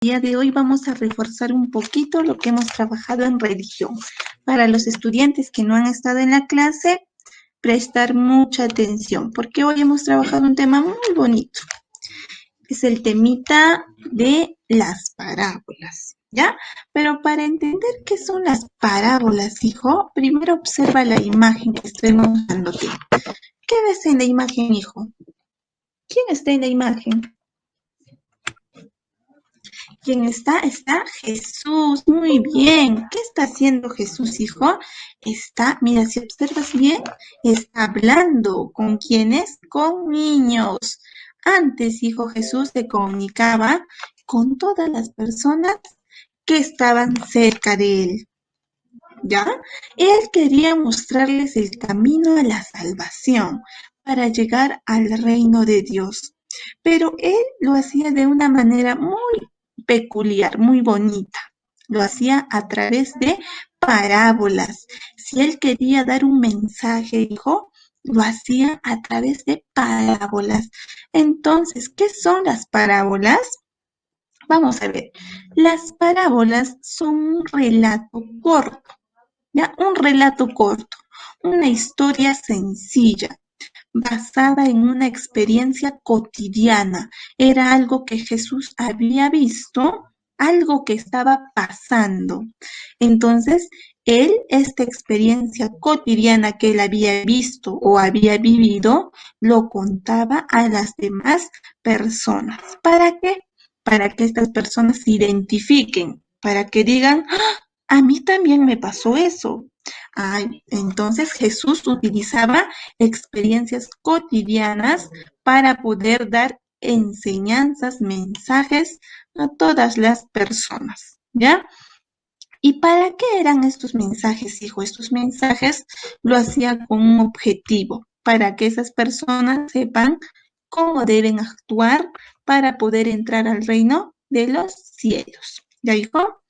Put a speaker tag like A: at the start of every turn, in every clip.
A: El día de hoy vamos a reforzar un poquito lo que hemos trabajado en religión. Para los estudiantes que no han estado en la clase, prestar mucha atención, porque hoy hemos trabajado un tema muy bonito. Es el temita de las parábolas, ¿ya? Pero para entender qué son las parábolas, hijo, primero observa la imagen que estoy mostrándote. ¿Qué ves en la imagen, hijo? ¿Quién está en la imagen? ¿Quién está? Está Jesús. Muy bien. ¿Qué está haciendo Jesús, hijo? Mira, si observas bien, está hablando. ¿Con quiénes? Con niños. Antes, hijo, Jesús se comunicaba con todas las personas que estaban cerca de él. ¿Ya? Él quería mostrarles el camino a la salvación para llegar al reino de Dios. Pero él lo hacía de una manera muy peculiar, muy bonita. Lo hacía a través de parábolas. Si él quería dar un mensaje, hijo, lo hacía a través de parábolas. Entonces, ¿qué son las parábolas? Vamos a ver. Las parábolas son un relato corto, ¿ya? Un relato corto, una historia sencilla basada en una experiencia cotidiana. Era algo que Jesús había visto, algo que estaba pasando. Entonces, esta experiencia cotidiana que él había visto o había vivido, lo contaba a las demás personas. ¿Para qué? Para que estas personas se identifiquen, para que digan, ¡ah! A mí también me pasó eso. Ay, entonces Jesús utilizaba experiencias cotidianas para poder dar enseñanzas, mensajes a todas las personas, ¿ya? ¿Y para qué eran estos mensajes, hijo? Estos mensajes lo hacía con un objetivo, para que esas personas sepan cómo deben actuar para poder entrar al reino de los cielos. ¿Ya, hijo?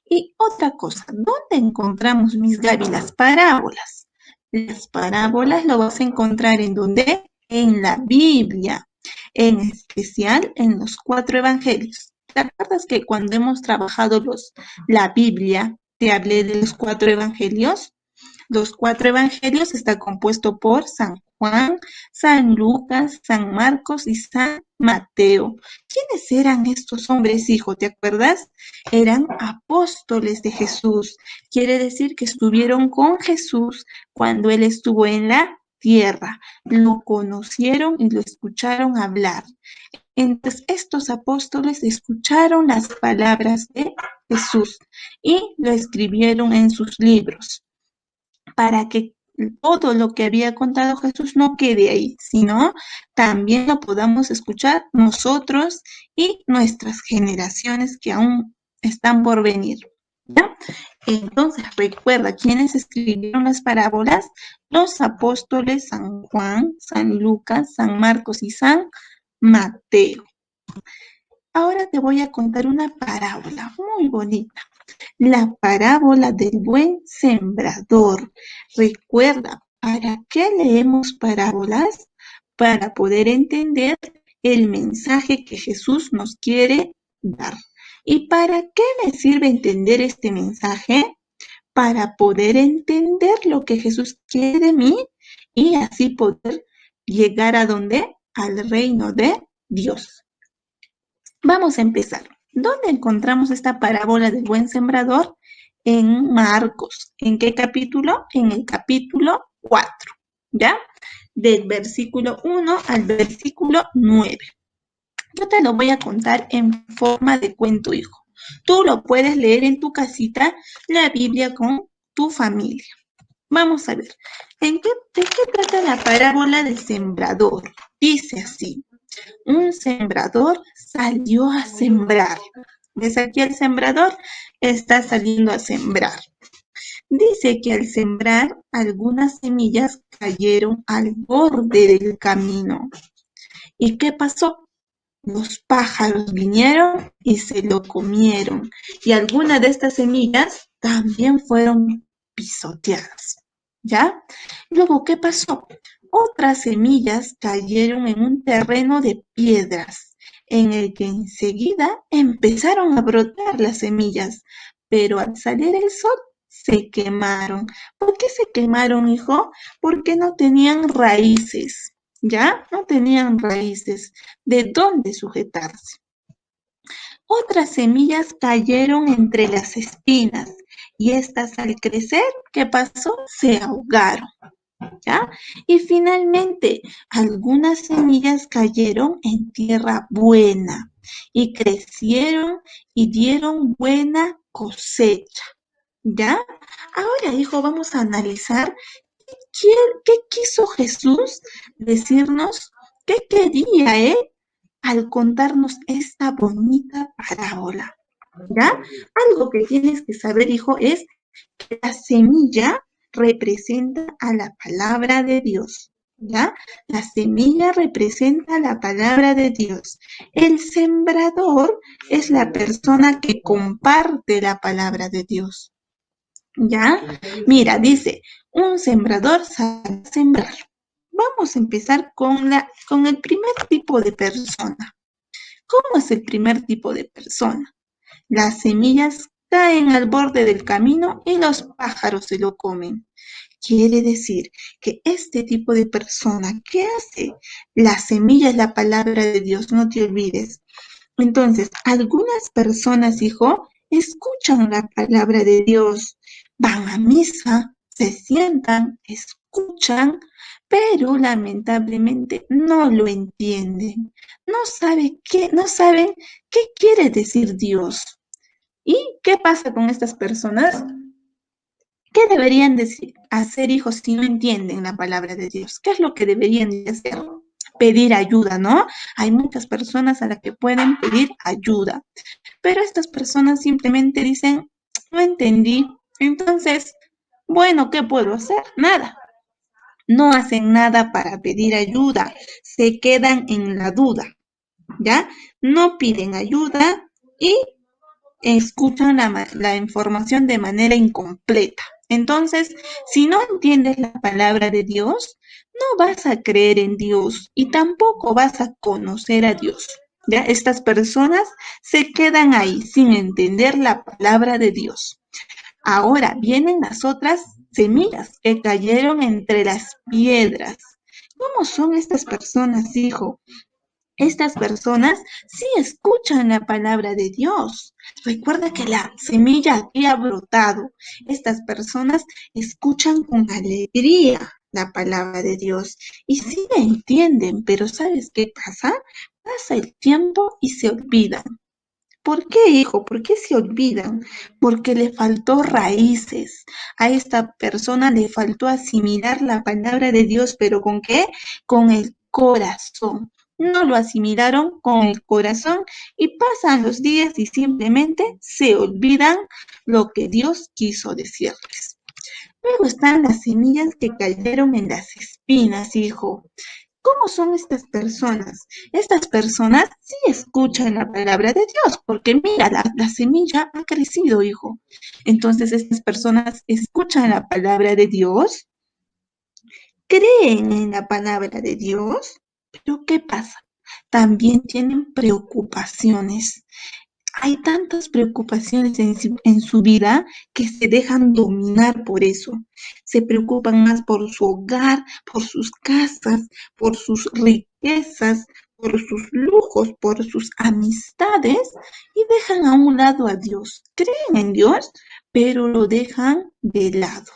A: Y otra cosa, ¿dónde encontramos, mis Gaby, las parábolas? Las parábolas lo vas a encontrar en dónde? En la Biblia, en especial en los 4 evangelios. ¿Te acuerdas que cuando hemos trabajado la Biblia, te hablé de los 4 evangelios? Los 4 evangelios está compuesto por San Juan, San Lucas, San Marcos y San Mateo. ¿Quiénes eran estos hombres, hijo? ¿Te acuerdas? Eran apóstoles de Jesús. Quiere decir que estuvieron con Jesús cuando él estuvo en la tierra. Lo conocieron y lo escucharon hablar. Entonces, estos apóstoles escucharon las palabras de Jesús y lo escribieron en sus libros para que todo lo que había contado Jesús no quede ahí, sino también lo podamos escuchar nosotros y nuestras generaciones que aún están por venir. ¿Ya? Entonces, recuerda, ¿quiénes escribieron las parábolas? Los apóstoles San Juan, San Lucas, San Marcos y San Mateo. Ahora te voy a contar una parábola muy bonita. La parábola del buen sembrador. Recuerda, ¿para qué leemos parábolas? Para poder entender el mensaje que Jesús nos quiere dar. ¿Y para qué me sirve entender este mensaje? Para poder entender lo que Jesús quiere de mí y así poder llegar a dónde? Al reino de Dios. Vamos a empezar. ¿Dónde encontramos esta parábola del buen sembrador? En Marcos. ¿En qué capítulo? En el capítulo 4, ¿ya? Del versículo 1 al versículo 9. Yo te lo voy a contar en forma de cuento, hijo. Tú lo puedes leer en tu casita, la Biblia con tu familia. Vamos a ver. ¿De qué trata la parábola del sembrador? Dice así. Un sembrador salió a sembrar. ¿Ves aquí el sembrador? Está saliendo a sembrar. Dice que al sembrar algunas semillas cayeron al borde del camino. ¿Y qué pasó? Los pájaros vinieron y se lo comieron. Y algunas de estas semillas también fueron pisoteadas. ¿Ya? Luego, ¿qué pasó? Otras semillas cayeron en un terreno de piedras. en el que enseguida empezaron a brotar las semillas, pero al salir el sol se quemaron. ¿Por qué se quemaron, hijo? Porque no tenían raíces, ¿ya? No tenían raíces de dónde sujetarse. Otras semillas cayeron entre las espinas y estas al crecer, ¿qué pasó? Se ahogaron, ¿ya? Y finalmente, algunas semillas cayeron en tierra buena y crecieron y dieron buena cosecha, ¿ya? Ahora, hijo, vamos a analizar qué quiso Jesús decirnos, qué quería él al contarnos esta bonita parábola, ¿ya? Algo que tienes que saber, hijo, es que la semilla representa a la palabra de Dios, ¿ya? La semilla representa la palabra de Dios. El sembrador es la persona que comparte la palabra de Dios, ¿ya? Mira, dice, un sembrador sabe sembrar. Vamos a empezar con el primer tipo de persona. ¿Cómo es el primer tipo de persona? Las semillas caen al borde del camino y los pájaros se lo comen. Quiere decir que este tipo de persona, ¿qué hace? La semilla es la palabra de Dios, no te olvides. Entonces, algunas personas, hijo, escuchan la palabra de Dios, van a misa, se sientan, escuchan, pero lamentablemente no lo entienden. No saben qué quiere decir Dios. ¿Y qué pasa con estas personas? ¿Qué deberían hacer, hijos, si no entienden la palabra de Dios? ¿Qué es lo que deberían de hacer? Pedir ayuda, ¿no? Hay muchas personas a las que pueden pedir ayuda, pero estas personas simplemente dicen, no entendí. Entonces, bueno, ¿qué puedo hacer? Nada. No hacen nada para pedir ayuda, se quedan en la duda, ¿ya? No piden ayuda y escuchan la información de manera incompleta. Entonces, si no entiendes la palabra de Dios, no vas a creer en Dios y tampoco vas a conocer a Dios. ¿Ya? Estas personas se quedan ahí sin entender la palabra de Dios. Ahora vienen las otras semillas que cayeron entre las piedras. ¿Cómo son estas personas, hijo? Estas personas sí escuchan la palabra de Dios. Recuerda que la semilla había brotado. Estas personas escuchan con alegría la palabra de Dios y sí la entienden, pero ¿sabes qué pasa? Pasa el tiempo y se olvidan. ¿Por qué, hijo? ¿Por qué se olvidan? Porque le faltó raíces. A esta persona le faltó asimilar la palabra de Dios, pero ¿con qué? Con el corazón. No lo asimilaron con el corazón y pasan los días y simplemente se olvidan lo que Dios quiso decirles. Luego están las semillas que cayeron en las espinas, hijo. ¿Cómo son estas personas? Estas personas sí escuchan la palabra de Dios, porque mira, la semilla ha crecido, hijo. Entonces estas personas escuchan la palabra de Dios, creen en la palabra de Dios, pero ¿qué pasa? También tienen preocupaciones. Hay tantas preocupaciones en su vida que se dejan dominar por eso. Se preocupan más por su hogar, por sus casas, por sus riquezas, por sus lujos, por sus amistades y dejan a un lado a Dios. Creen en Dios, pero lo dejan de lado.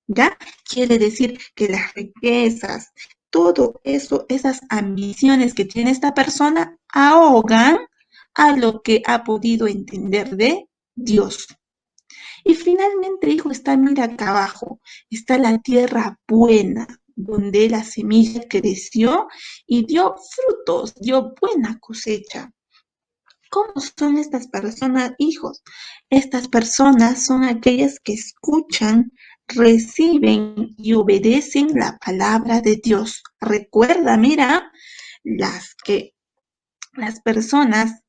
A: ¿Ya? Quiere decir que las riquezas, todo eso, esas ambiciones que tiene esta persona ahogan a lo que ha podido entender de Dios. Y finalmente, hijo, está, mira acá abajo, está la tierra buena, donde la semilla creció y dio frutos, dio buena cosecha. ¿Cómo son estas personas, hijos? Estas personas son aquellas que escuchan, reciben y obedecen la palabra de Dios. Recuerda, mira, las personas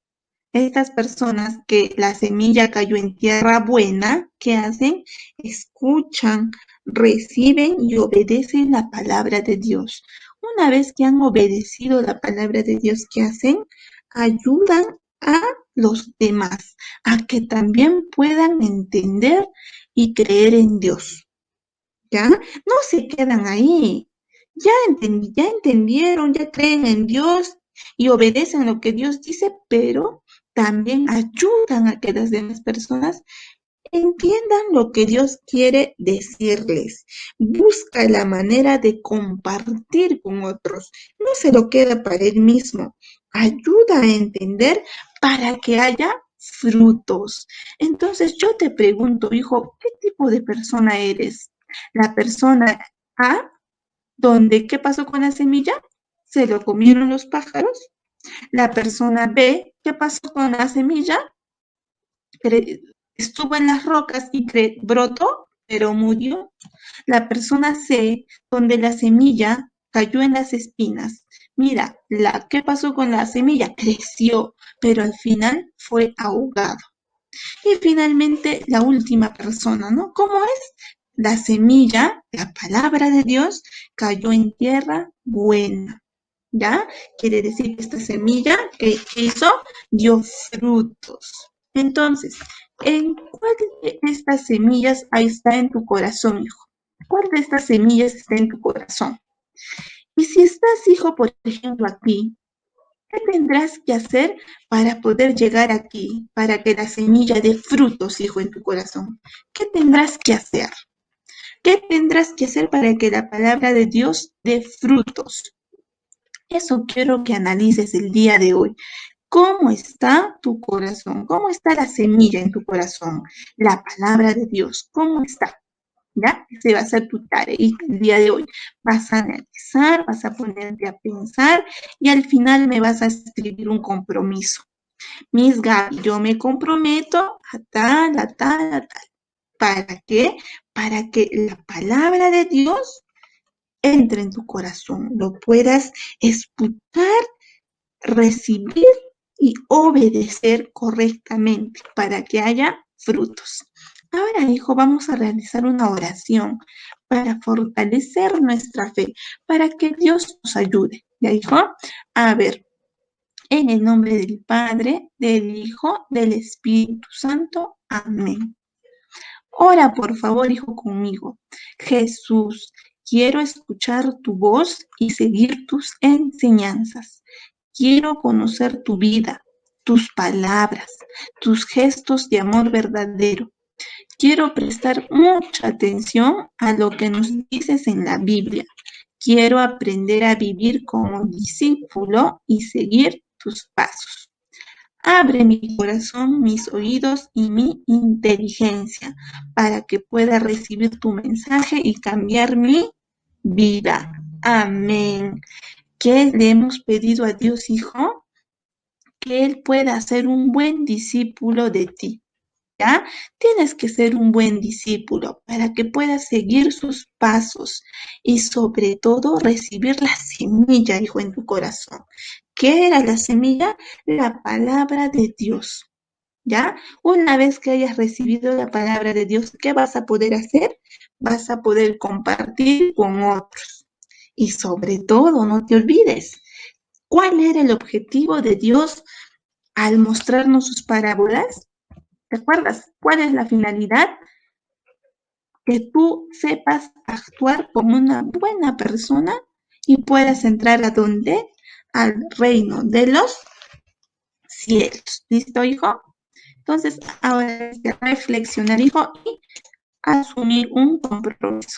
A: estas personas que la semilla cayó en tierra buena, ¿qué hacen? Escuchan, reciben y obedecen la palabra de Dios. Una vez que han obedecido la palabra de Dios, ¿qué hacen? ayudan a los demás a que también puedan entender y creer en Dios. ¿Ya? No se quedan ahí. Ya entendieron, ya creen en Dios y obedecen lo que Dios dice, pero también ayudan a que las demás personas entiendan lo que Dios quiere decirles. Busca la manera de compartir con otros. No se lo queda para él mismo. Ayuda a entender para que haya frutos. Entonces yo te pregunto, hijo, ¿qué tipo de persona eres? La persona A, donde ¿qué pasó con la semilla? Se lo comieron los pájaros. La persona B, ¿qué pasó con la semilla? Estuvo en las rocas y brotó, pero murió. La persona C, donde la semilla cayó en las espinas. Mira, ¿qué pasó con la semilla? Creció, pero al final fue ahogado. Y finalmente, la última persona, ¿no? ¿Cómo es? La semilla, la palabra de Dios, cayó en tierra buena. ¿Ya? Quiere decir que esta semilla que hizo dio frutos. Entonces, ¿en cuál de estas semillas ahí está en tu corazón, hijo? ¿Cuál de estas semillas está en tu corazón? Y si estás, hijo, por ejemplo, aquí, ¿qué tendrás que hacer para poder llegar aquí, para que la semilla dé frutos, hijo, en tu corazón? ¿Qué tendrás que hacer? ¿Qué tendrás que hacer para que la palabra de Dios dé frutos? Eso quiero que analices el día de hoy. ¿Cómo está tu corazón? ¿Cómo está la semilla en tu corazón? La palabra de Dios, ¿cómo está? ¿Ya? Ese va a ser tu tarea el día de hoy. Vas a analizar, vas a ponerte a pensar y al final me vas a escribir un compromiso. Miss Gaby, yo me comprometo a tal, a tal, a tal. ¿Para qué? Para que la palabra de Dios entre en tu corazón, lo puedas escuchar, recibir y obedecer correctamente para que haya frutos. Ahora, hijo, vamos a realizar una oración para fortalecer nuestra fe, para que Dios nos ayude. ¿Ya, hijo? A ver, en el nombre del Padre, del Hijo, del Espíritu Santo. Amén. Ora, por favor, hijo, conmigo. Jesús, quiero escuchar tu voz y seguir tus enseñanzas. Quiero conocer tu vida, tus palabras, tus gestos de amor verdadero. Quiero prestar mucha atención a lo que nos dices en la Biblia. Quiero aprender a vivir como discípulo y seguir tus pasos. Abre mi corazón, mis oídos y mi inteligencia para que pueda recibir tu mensaje y cambiar mi vida. Amén. ¿Qué le hemos pedido a Dios, hijo? Que Él pueda ser un buen discípulo de ti. ¿Ya? Tienes que ser un buen discípulo para que puedas seguir sus pasos y sobre todo recibir la semilla, hijo, en tu corazón. ¿Qué era la semilla? La palabra de Dios. ¿Ya? Una vez que hayas recibido la palabra de Dios, ¿qué vas a poder hacer? Vas a poder compartir con otros. Y sobre todo, no te olvides, ¿cuál era el objetivo de Dios al mostrarnos sus parábolas? ¿Te acuerdas? ¿Cuál es la finalidad? Que tú sepas actuar como una buena persona y puedas entrar a donde? Al reino de los cielos. ¿Listo, hijo? Entonces, ahora hay que reflexionar, hijo, y asumir un compromiso.